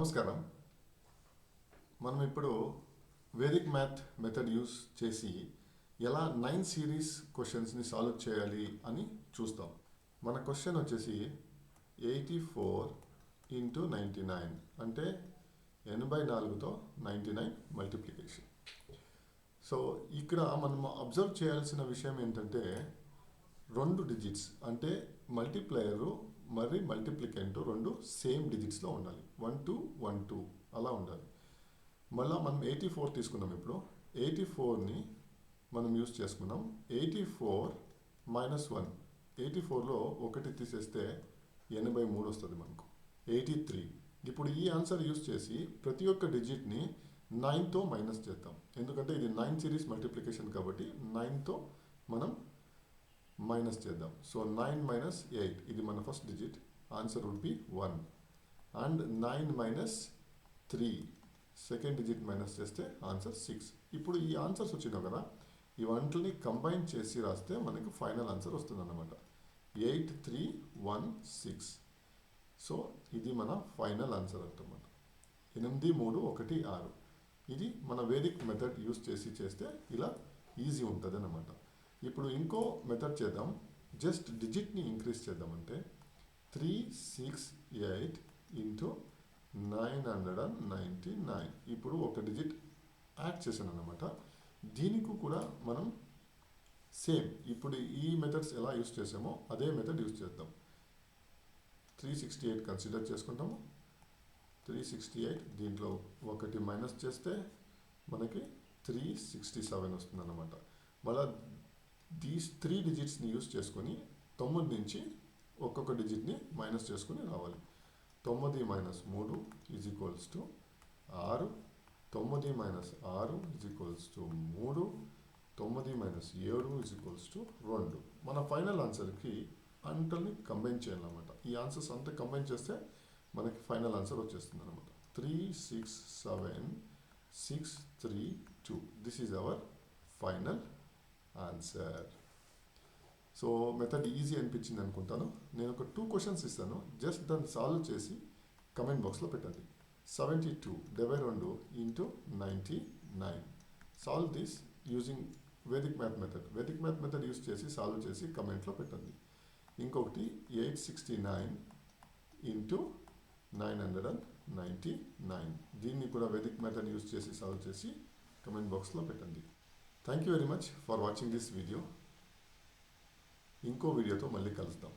నమస్కారం. మనం ఇప్పుడు వేదిక్ మ్యాథ్ మెథడ్ యూస్ చేసి ఎలా 9 సిరీస్ క్వశ్చన్స్ని సాల్వ్ చేయాలి అని చూస్తాం. మన క్వశ్చన్ వచ్చేసి 84 ఇంటూ 99 అంటే 84తో 99 మల్టిప్లికేషన్. సో ఇక్కడ మనం అబ్జర్వ్ చేయాల్సిన విషయం ఏంటంటే రెండు డిజిట్స్ అంటే మల్టిప్లయరు మరి మల్టిప్లికెంట్ రెండు సేమ్ డిజిట్స్లో ఉండాలి. 1 2 1 2 అలా ఉండాలి. మళ్ళీ మనం 84 తీసుకున్నాం. ఇప్పుడు 84ని మనం యూస్ చేసుకున్నాం. 84 మైనస్ 1, 84లో ఒకటి తీసేస్తే 83 వస్తుంది మనకు. 83. ఇప్పుడు ఈ ఆన్సర్ యూస్ చేసి ప్రతి ఒక్క డిజిట్ని 9తో మైనస్ చేద్దాం. ఎందుకంటే ఇది 9 సిరీస్ మల్టిప్లికేషన్ కాబట్టి 9తో మనం మైనస్ చేద్దాం. సో 9 మైనస్ 8 ఇది మన first digit. Answer would be 1. And 9 minus 3 second digit minus చేస్తే ఆన్సర్ 6. ఇప్పుడు ఈ ఆన్సర్స్ వచ్చినావు కదా, ఇవంటిని కంబైన్ చేసి రాస్తే మనకు ఫైనల్ ఆన్సర్ వస్తుంది అన్నమాట. 8 3 1 6. సో ఇది మన ఫైనల్ ఆన్సర్ అంటమాట. 8 3 1 6. ఇది మన వేదిక్ మెథడ్ యూస్ చేసి చేస్తే ఇలా ఈజీ ఉంటుంది అన్నమాట. ఇప్పుడు ఇంకో మెథడ్ చేద్దాం. జస్ట్ డిజిట్ని ఇంక్రీజ్ చేద్దామంటే 3 6 8 ఇంటూ 999. ఇప్పుడు ఒక డిజిట్ యాడ్ చేశాను అన్నమాట. దీనికి కూడా మనం సేమ్ ఇప్పుడు ఈ మెథడ్స్ ఎలా యూస్ చేసామో అదే మెథడ్ యూస్ చేద్దాం. 368 కన్సిడర్ చేసుకుంటాము. 368 దీంట్లో ఒకటి మైనస్ చేస్తే మనకి 367 వస్తుంది అన్నమాట. మళ్ళీ దీస్ 3 డిజిట్స్ని యూస్ చేసుకొని 9 నుంచి ఒక్కొక్క డిజిట్ని మైనస్ చేసుకుని రావాలి. 9 minus 3 is equals to 6. 9 minus 6 is equals to 3. 9 minus 7 is equals to 2. మన ఫైనల్ ఆన్సర్కి అంటల్ని కంబైన్ చేయాలన్నమాట. ఈ ఆన్సర్స్ అంతా కంబైన్ చేస్తే మనకి ఫైనల్ ఆన్సర్ వచ్చేస్తుంది అనమాట. 3 6 7 6 3 2. This is our final answer. So method easy అనిపించింది అనుకుంటాను. నేను ఒక 2 క్వశ్చన్స్ ఇస్తాను. జస్ట్ దాన్ని సాల్వ్ చేసి కమెంట్ బాక్స్లో పెట్టండి. 72 72 into 99. Solve this using Vedic math method. Vedic math method use చేసి సాల్వ్ చేసి కమెంట్లో పెట్టండి. ఇంకొకటి 869 ఇంటూ 999. దీన్ని కూడా వేదిక్ మెథడ్ యూస్ చేసి సాల్వ్ చేసి కమెంట్ బాక్స్లో పెట్టండి. Thank you very much for watching this video. ఇంకో వీడియోతో మళ్ళీ కలుద్దాం.